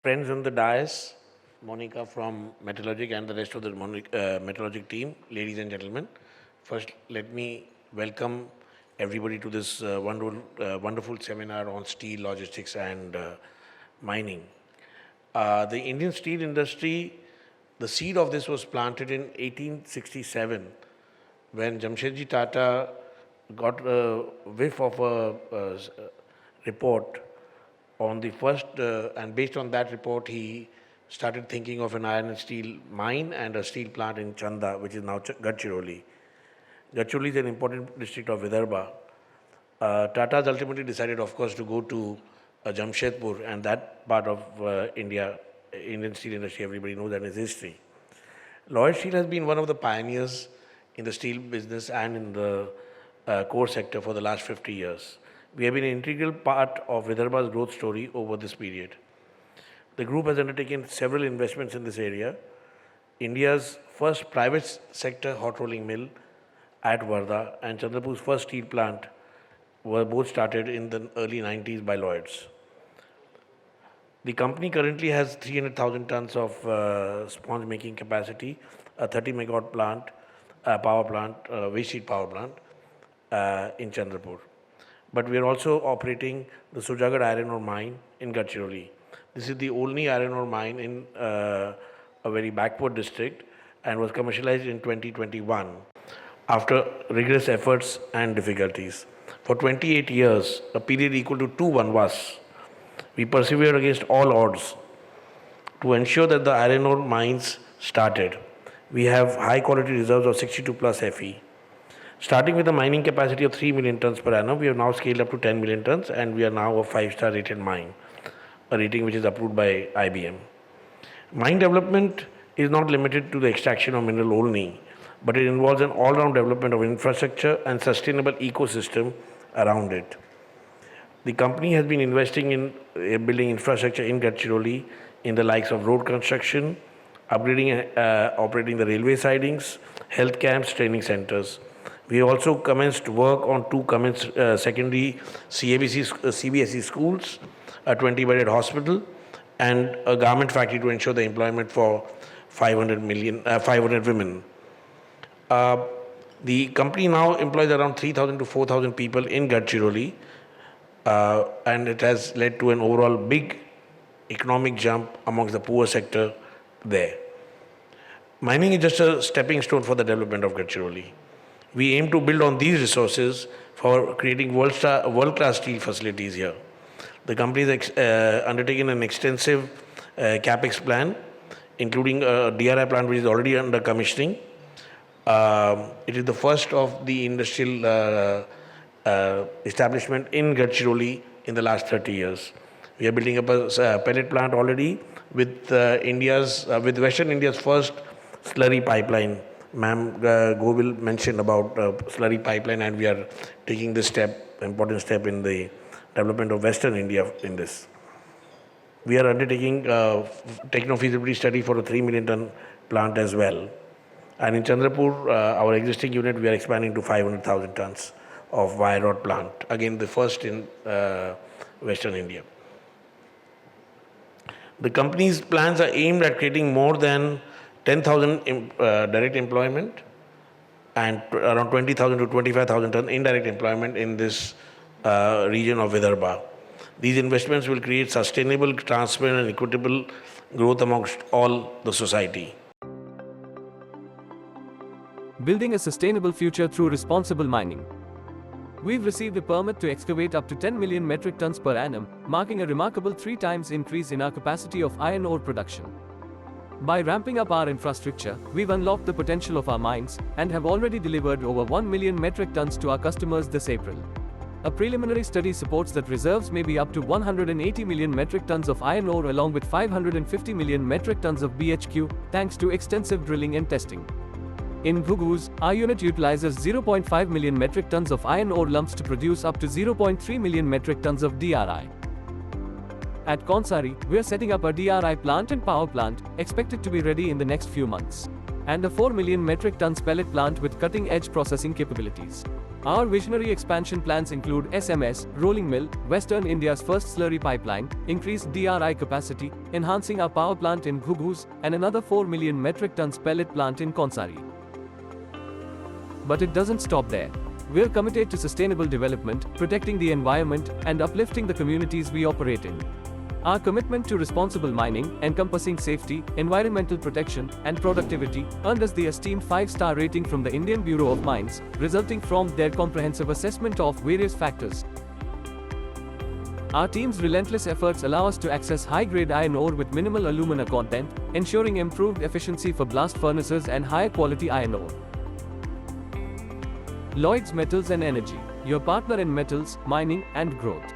Friends on the dais, Monica from Metalogic and the rest of the Metalogic team, ladies and gentlemen. First, let me welcome everybody to this wonderful seminar on steel, logistics and mining. The Indian steel industry, the seed of this was planted in 1867 when Jamshedji Tata got a whiff of a report on the first, and based on that report, he started thinking of an iron and steel mine and a steel plant in Chanda, which is now Gadchiroli. Gadchiroli is an important district of Vidarbha. Tata's ultimately decided, of course, to go to Jamshedpur, and that part of India, Indian steel industry, everybody knows that is history. Lloyds Steel has been one of the pioneers in the steel business and in the core sector for the last 50 years. We have been an integral part of Vidarbha's growth story over this period. The group has undertaken several investments in this area. India's first private sector hot rolling mill at Wardha and Chandrapur's first steel plant were both started in the early 90s by Lloyds. The company currently has 300,000 tons of sponge making capacity, a 30 megawatt plant, power plant, waste heat power plant in Chandrapur. But we are also operating the Sujagarh iron ore mine in Gadchiroli. This is the only iron ore mine in a very backward district and was commercialized in 2021 after rigorous efforts and difficulties. For 28 years, a period equal to 2 Vanvas, we persevered against all odds to ensure that the iron ore mines started. We have high quality reserves of 62 plus Fe. Starting with a mining capacity of 3 million tons per annum, we have now scaled up to 10 million tons and we are now a 5-star rated mine, a rating which is approved by IBM. Mine development is not limited to the extraction of mineral only, but it involves an all-round development of infrastructure and sustainable ecosystem around it. The company has been investing in building infrastructure in Gadchiroli in the likes of road construction, upgrading and operating the railway sidings, health camps, training centers. We also commenced work on two secondary CBSE schools, a 20-bedded hospital, and a garment factory to ensure the employment for 500 women. The company now employs around 3,000 to 4,000 people in Gadchiroli, and it has led to an overall big economic jump amongst the poor sector there. Mining is just a stepping stone for the development of Gadchiroli. We aim to build on these resources for creating world-class steel facilities here. The company has undertaken an extensive capex plan, including a DRI plant which is already under commissioning. It is the first of the industrial establishment in Gadchiroli in the last 30 years. We are building up a pellet plant already with with Western India's first slurry pipeline. Ma'am Govil mentioned about slurry pipeline, and we are taking this important step in the development of Western India in this. We are undertaking techno-feasibility study for a 3 million ton plant as well. And in Chandrapur, our existing unit, we are expanding to 500,000 tons of wire rod plant. Again, the first in Western India. The company's plans are aimed at creating more than 10,000 direct employment and around 20,000 to 25,000 ton indirect employment in this region of Vidarbha. These investments will create sustainable, transparent and equitable growth amongst all the society. Building a sustainable future through responsible mining. We've received a permit to excavate up to 10 million metric tons per annum, marking a remarkable 3 times increase in our capacity of iron ore production. By ramping up our infrastructure, we've unlocked the potential of our mines and have already delivered over 1 million metric tons to our customers this April. A preliminary study supports that reserves may be up to 180 million metric tons of iron ore along with 550 million metric tons of BHQ, thanks to extensive drilling and testing. In Bhuguz, our unit utilizes 0.5 million metric tons of iron ore lumps to produce up to 0.3 million metric tons of DRI. At Konsari, we are setting up a DRI plant and power plant, expected to be ready in the next few months, and a 4 million metric tons pellet plant with cutting-edge processing capabilities. Our visionary expansion plans include SMS, rolling mill, Western India's first slurry pipeline, increased DRI capacity, enhancing our power plant in Ghugus, and another 4 million metric tons pellet plant in Konsari. But it doesn't stop there. We're committed to sustainable development, protecting the environment, and uplifting the communities we operate in. Our commitment to responsible mining, encompassing safety, environmental protection, and productivity, earned us the esteemed 5-star rating from the Indian Bureau of Mines, resulting from their comprehensive assessment of various factors. Our team's relentless efforts allow us to access high-grade iron ore with minimal alumina content, ensuring improved efficiency for blast furnaces and higher quality iron ore. Lloyds Metals and Energy, your partner in metals, mining, and growth.